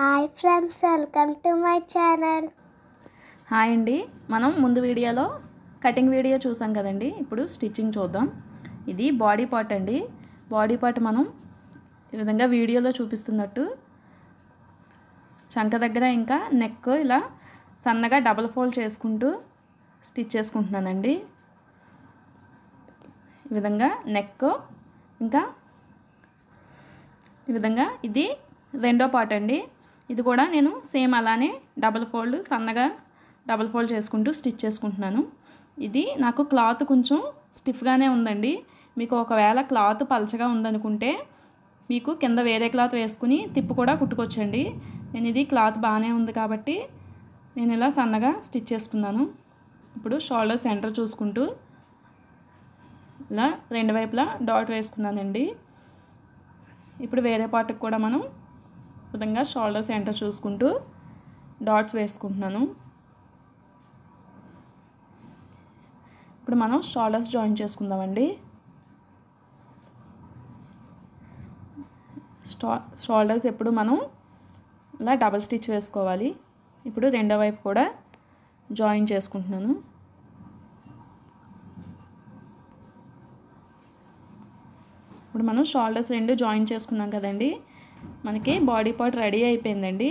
Hi friends, welcome to my channel. Hi అండి. మనం ముందు వీడియోలో కటింగ్ వీడియో చూసాం కదండి. ఇప్పుడు స్టిచ్చింగ్ చూద్దాం. ఇది బాడీ పార్ట్ అండి. బాడీ పార్ట్ మనం ఈ విధంగా వీడియోలో చూపిస్తున్నట్టు చంక దగ్గర ఇంకా నెక్ ఇలా సన్నగా డబుల్ ఫోల్డ్ చేసుకుంటూ స్టిచ్ చేసుకుంటున్నానండి. ఈ విధంగా నెక్ ఇంకా ఈ విధంగా ఇది రెండో పార్ట్ అండి. ఇది కూడా నేను సేమ్ అలానే డబుల్ ఫోల్డ్ సన్నగా డబుల్ ఫోల్డ్ చేసుకుంటూ స్టిచ్ చేసుకుంటున్నాను. ఇది నాకు క్లాత్ కొంచెం స్టిఫ్గానే ఉందండి. మీకు ఒకవేళ క్లాత్ పలచగా ఉందనుకుంటే మీకు కింద వేరే క్లాత్ వేసుకుని తిప్పు కూడా కుట్టుకోవచ్చండి. నేను ఇది క్లాత్ బాగానే ఉంది కాబట్టి నేను ఇలా సన్నగా స్టిచ్ చేసుకున్నాను. ఇప్పుడు షోల్డర్ సెంటర్ చూసుకుంటూ ఇలా రెండు వైపులా డాట్ వేసుకున్నానండి. ఇప్పుడు వేరే పార్ట్కి కూడా మనం విధంగా షోల్డర్ సెంటర్ చూసుకుంటూ డాట్స్ వేసుకుంటున్నాను. ఇప్పుడు మనం షోల్డర్స్ జాయిన్ చేసుకుందామండి. షోల్డర్స్ ఎప్పుడు మనం ఇలా డబల్ స్టిచ్ వేసుకోవాలి. ఇప్పుడు రెండో వైపు కూడా జాయిన్ చేసుకుంటున్నాను. ఇప్పుడు మనం షోల్డర్స్ రెండు జాయిన్ చేసుకున్నాం కదండి. మనకి బాడీ పార్ట్ రెడీ అయిపోయిందండి.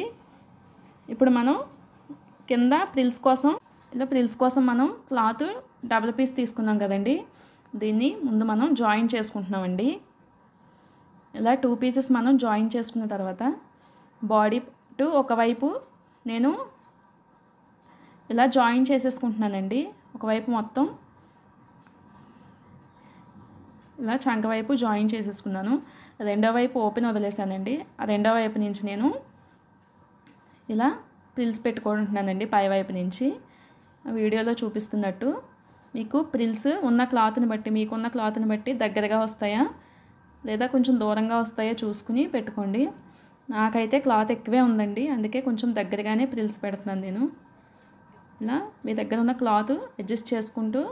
ఇప్పుడు మనం కింద ప్రిల్స్ కోసం మనం క్లాత్ డబుల్ పీస్ తీసుకున్నాం కదండి. దీన్ని ముందు మనం జాయిన్ చేసుకుంటున్నామండి. ఇలా 2 పీసెస్ మనం జాయిన్ చేసుకున్న తర్వాత బాడీ టు ఒకవైపు నేను ఇలా జాయిన్ చేసేసుకుంటున్నానండి. ఒకవైపు మొత్తం ఇలా చంక వైపు జాయిన్ చేసేసుకున్నాను. రెండో వైపు ఓపెన్ వదిలేసానండి. ఆ రెండో వైపు నుంచి నేను ఇలా ప్రిల్స్ పెట్టుకుంటున్నానండి. పై వైపు నుంచి వీడియోలో చూపిస్తున్నట్టు మీకు ప్రిల్స్ ఉన్న క్లాత్ని బట్టి మీకున్న క్లాత్ని బట్టి దగ్గరగా వస్తాయా లేదా కొంచెం దూరంగా వస్తాయో చూసుకుని పెట్టుకోండి. నాకైతే క్లాత్ ఎక్కువే ఉందండి, అందుకే కొంచెం దగ్గరగానే ప్రిల్స్ పెడుతున్నాను నేను. ఇలా మీ దగ్గర ఉన్న క్లాత్ అడ్జస్ట్ చేసుకుంటూ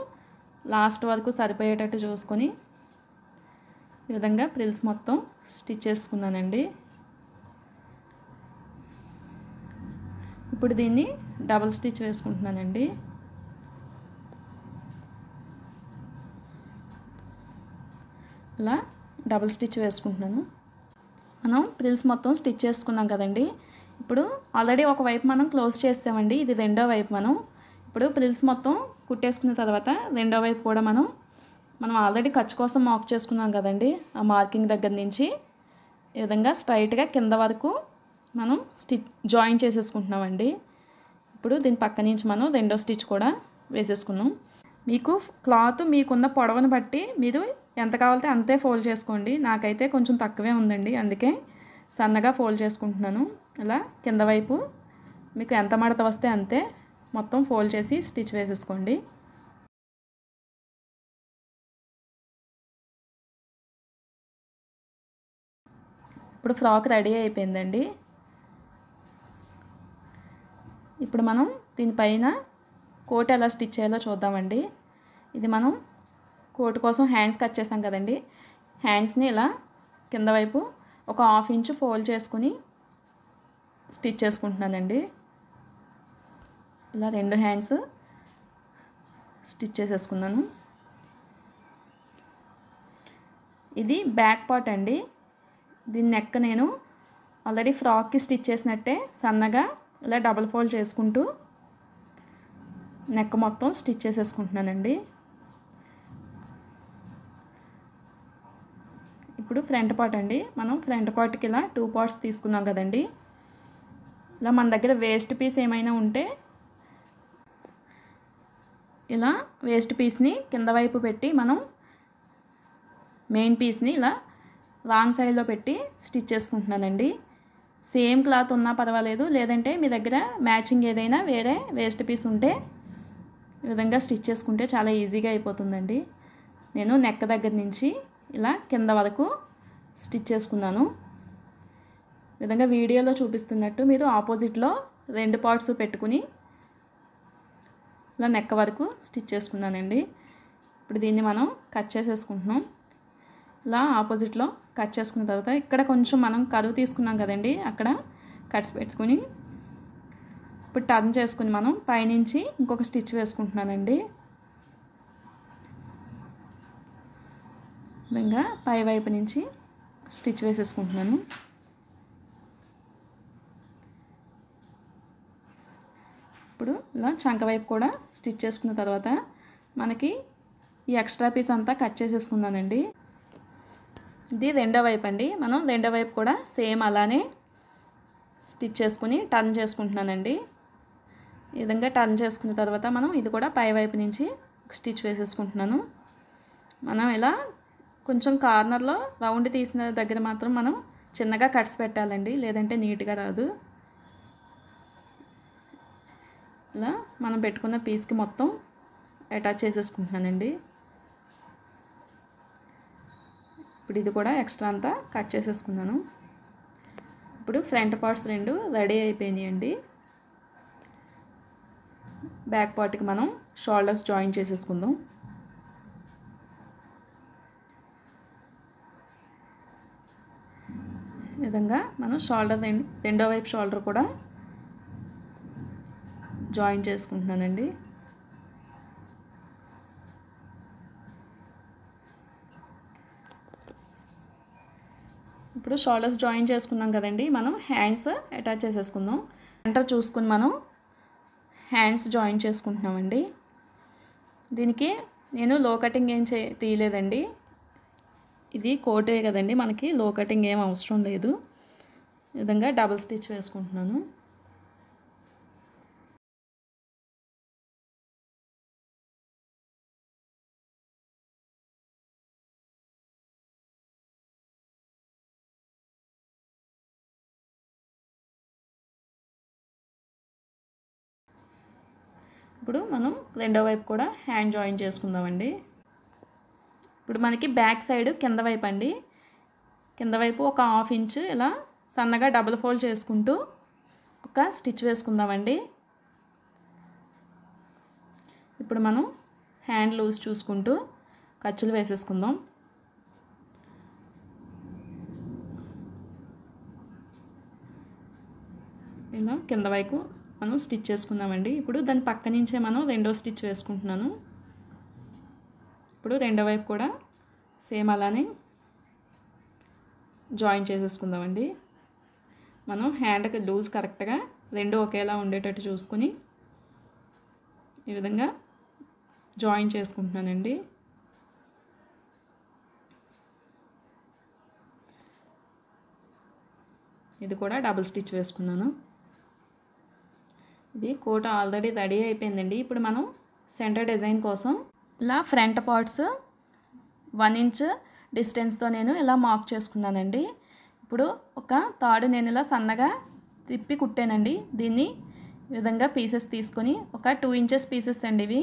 లాస్ట్ వరకు సరిపోయేటట్టు చూసుకొని ఈ విధంగా ప్రిల్స్ మొత్తం స్టిచ్ చేసుకున్నానండి. ఇప్పుడు దీన్ని డబుల్ స్టిచ్ వేసుకుంటున్నానండి. ఇలా డబుల్ స్టిచ్ వేసుకుంటున్నాను. మనం ప్రిల్స్ మొత్తం స్టిచ్ చేసుకున్నాం కదండి. ఇప్పుడు ఆల్రెడీ ఒకవైపు మనం క్లోజ్ చేసామండి. ఇది రెండో వైపు. ఇప్పుడు ప్రిల్స్ మొత్తం కుట్టేసుకున్న తర్వాత రెండో వైపు కూడా మనం ఆల్రెడీ ఖర్చు కోసం మార్క్ చేసుకున్నాం కదండి. ఆ మార్కింగ్ దగ్గర నుంచి ఈ విధంగా స్ట్రైట్గా కింద వరకు మనం జాయిన్ చేసేసుకుంటున్నామండి. ఇప్పుడు దీని పక్క నుంచి మనం రెండో స్టిచ్ కూడా వేసేసుకున్నాం. మీకు క్లాత్ మీకున్న పొడవును బట్టి మీరు ఎంత కావాలితే అంతే ఫోల్డ్ చేసుకోండి. నాకైతే కొంచెం తక్కువే ఉందండి, అందుకే సన్నగా ఫోల్డ్ చేసుకుంటున్నాను. ఇలా కింద వైపు మీకు ఎంత మడత వస్తే అంతే మొత్తం ఫోల్డ్ చేసి స్టిచ్ వేసేసుకోండి. ఇప్పుడు ఫ్రాక్ రెడీ అయిపోయిందండి. ఇప్పుడు మనం దీనిపైన కోట్ ఎలా స్టిచ్ చేయాలో చూద్దామండి. ఇది మనం కోట్ కోసం హ్యాండ్స్ కట్ చేసాం కదండి. హ్యాండ్స్ని ఇలా కింద వైపు ఒక 1/2 ఇంచ్ ఫోల్డ్ చేసుకుని స్టిచ్ చేసుకుంటున్నానండి. ఇలా రెండు హ్యాండ్స్ స్టిచ్ చేసేసుకున్నాను. ఇది బ్యాక్ పార్ట్ అండి. దీని నెక్ నేను ఆల్రెడీ ఫ్రాక్కి స్టిచ్ చేసినట్టే సన్నగా ఇలా డబుల్ ఫోల్డ్ చేసుకుంటూ నెక్ మొత్తం స్టిచ్ చేసేసుకుంటున్నానండి. ఇప్పుడు ఫ్రంట్ పార్ట్ అండి. మనం ఫ్రంట్ పార్ట్కి ఇలా 2 పార్ట్స్ తీసుకున్నాం కదండి. ఇలా మన దగ్గర వేస్ట్ పీస్ ఏమైనా ఉంటే ఇలా వేస్ట్ పీస్ని కింద వైపు పెట్టి మనం మెయిన్ పీస్ని ఇలా రాంగ్ సైడ్లో పెట్టి స్టిచ్ చేసుకుంటున్నానండి. సేమ్ క్లాత్ ఉన్నా పర్వాలేదు, లేదంటే మీ దగ్గర మ్యాచింగ్ ఏదైనా వేరే వేస్ట్ పీస్ ఉంటే ఈ విధంగా స్టిచ్ చేసుకుంటే చాలా ఈజీగా అయిపోతుందండి. నేను నెక్ దగ్గర నుంచి ఇలా కింద వరకు స్టిచ్ చేసుకున్నాను. ఈ విధంగా వీడియోలో చూపిస్తున్నట్టు మీరు ఆపోజిట్లో 2 పార్ట్స్ పెట్టుకుని ఇలా నెక్ వరకు స్టిచ్ చేసుకున్నానండి. ఇప్పుడు దీన్ని మనం కట్ చేసేసుకుంటున్నాం. ఇలా ఆపోజిట్లో కట్ చేసుకున్న తర్వాత ఇక్కడ కొంచెం మనం కరువు తీసుకున్నాం కదండి, అక్కడ కట్స్ పెట్టుకుని ఇప్పుడు టర్న్ చేసుకుని మనం పైనుంచి ఇంకొక స్టిచ్ వేసుకుంటున్నానండి. విధంగా పై వైపు నుంచి స్టిచ్ వేసేసుకుంటున్నాను. ఇప్పుడు ఇలా చంక వైపు కూడా స్టిచ్ చేసుకున్న తర్వాత మనకి ఈ ఎక్స్ట్రా పీస్ అంతా కట్ చేసేసుకున్నానండి. ఇది రెండో వైపు అండి. మనం రెండో వైపు కూడా సేమ్ అలానే స్టిచ్ చేసుకుని టర్న్ చేసుకుంటున్నానండి. ఈ విధంగా టర్న్ చేసుకున్న తర్వాత మనం ఇది కూడా పై వైపు నుంచి స్టిచ్ వేసేసుకుంటున్నాను. మనం ఇలా కొంచెం కార్నర్లో రౌండ్ తీసిన దగ్గర మాత్రం మనం చిన్నగా కట్స్ పెట్టాలండి, లేదంటే నీట్గా రాదు. ఇలా మనం పెట్టుకున్న పీస్కి మొత్తం అటాచ్ చేసేసుకుంటున్నానండి. ఇప్పుడు ఇది కూడా ఎక్స్ట్రా అంతా కట్ చేసేసుకున్నాను. ఇప్పుడు ఫ్రంట్ పార్ట్స్ రెండు రెడీ అయిపోయినాయండి. బ్యాక్ పార్ట్కి మనం షోల్డర్స్ జాయిన్ చేసేసుకుందాం. ఈ విధంగా మనం షోల్డర్ రెండో వైపు షోల్డర్ కూడా జాయిన్ చేసుకుంటున్నానండి. ఇప్పుడు షోల్డర్స్ జాయిన్ చేసుకున్నాం కదండి, మనం హ్యాండ్స్ అటాచ్ చేసేసుకుందాం. సెంటర్ చూసుకుని మనం హ్యాండ్స్ జాయిన్ చేసుకుంటున్నామండి. దీనికి నేను లో కటింగ్ ఏం తీయలేదండి. ఇది కోటే కదండి, మనకి లో కటింగ్ ఏం అవసరం లేదు. ఈ విధంగా డబుల్ స్టిచ్ వేసుకుంటున్నాను. ఇప్పుడు మనం రెండో వైపు కూడా హ్యాండ్ జాయిన్ చేసుకుందామండి. ఇప్పుడు మనకి బ్యాక్ సైడ్ కింద వైపు అండి, కింద వైపు ఒక 1/2 ఇంచు ఇలా సన్నగా డబుల్ ఫోల్డ్ చేసుకుంటూ ఒక స్టిచ్ వేసుకుందామండి. ఇప్పుడు మనం హ్యాండ్ లూజ్ చూసుకుంటూ ఖర్చులు వేసేసుకుందాం. ఇలా కింద వైపు మనం స్టిచ్ చేసుకుందామండి. ఇప్పుడు దాని పక్క నుంచే మనం రెండో స్టిచ్ వేసుకుంటున్నాను. ఇప్పుడు రెండో వైపు కూడా సేమ్ అలానే జాయిన్ చేసేసుకుందామండి. మనం హ్యాండ్కి లూజ్ కరెక్ట్గా రెండు ఒకేలా ఉండేటట్టు చూసుకుని ఈ విధంగా జాయిన్ చేసుకుంటున్నానండి. ఇది కూడా డబుల్ స్టిచ్ వేసుకున్నాను. ఇది కోట్ ఆల్రెడీ రెడీ అయిపోయిందండి. ఇప్పుడు మనం సెంటర్ డిజైన్ కోసం ఇలా ఫ్రంట్ పార్ట్స్ 1 ఇంచ్ డిస్టెన్స్తో నేను ఇలా మార్క్ చేసుకున్నానండి. ఇప్పుడు ఒక తాడు నేను ఇలా సన్నగా తిప్పి కుట్టానండి. దీన్ని ఈ విధంగా పీసెస్ తీసుకొని ఒక 2 ఇంచెస్ పీసెస్ అండి ఇవి.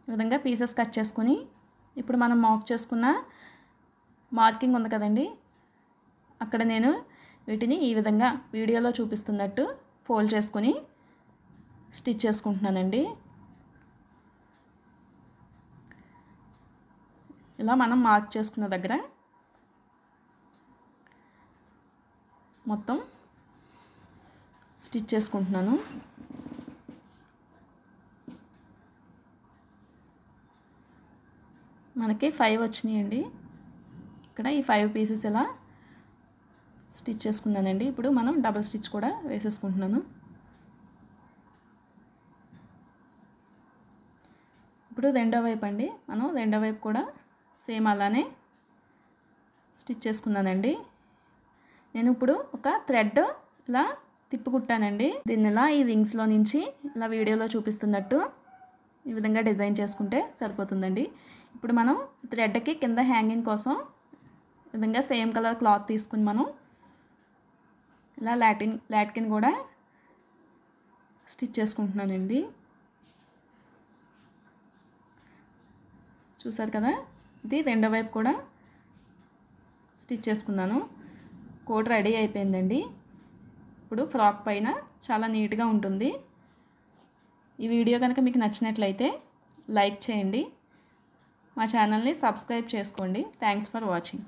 ఈ విధంగా పీసెస్ కట్ చేసుకొని ఇప్పుడు మనం మార్క్ చేసుకున్న మార్కింగ్ ఉంది కదండి, అక్కడ నేను వీటిని ఈ విధంగా వీడియోలో చూపిస్తున్నట్టు ఫోల్డ్ చేసుకొని స్టిచ్ చేసుకుంటున్నానండి. ఇలా మనం మార్క్ చేసుకున్న దగ్గర మొత్తం స్టిచ్ చేసుకుంటున్నాను. మనకి 5 వచ్చినాయండి. ఇక్కడ ఈ 5 పీసెస్ ఇలా స్టిచ్ చేసుకున్నానండి. ఇప్పుడు మనం డబుల్ స్టిచ్ కూడా వేసేసుకుంటున్నాను. ఇప్పుడు రెండో వైపు అండి, మనం రెండో వైపు కూడా సేమ్ అలానే స్టిచ్ చేసుకున్నానండి. నేను ఇప్పుడు ఒక థ్రెడ్ ఇలా తిప్పుకుట్టానండి. దీన్ని ఇలా ఈ వింగ్స్లో నుంచి ఇలా వీడియోలో చూపిస్తున్నట్టు ఈ విధంగా డిజైన్ చేసుకుంటే సరిపోతుందండి. ఇప్పుడు మనం థ్రెడ్కి కింద హ్యాంగింగ్ కోసం ఈ విధంగా సేమ్ కలర్ క్లాత్ తీసుకుని మనం ఇలా లాట్కిన్ కూడా స్టిచ్ చేసుకుంటున్నానండి. చూసారు కదా, ఇది రెండో వైపు కూడా స్టిచ్ చేసుకున్నాను. కోట్ రెడీ అయిపోయిందండి. ఇప్పుడు ఫ్రాక్ పైన చాలా నీట్గా ఉంటుంది. ఈ వీడియో కనుక మీకు నచ్చినట్లయితే లైక్ చేయండి, మా ఛానల్ని సబ్స్క్రైబ్ చేసుకోండి. Thanks for watching.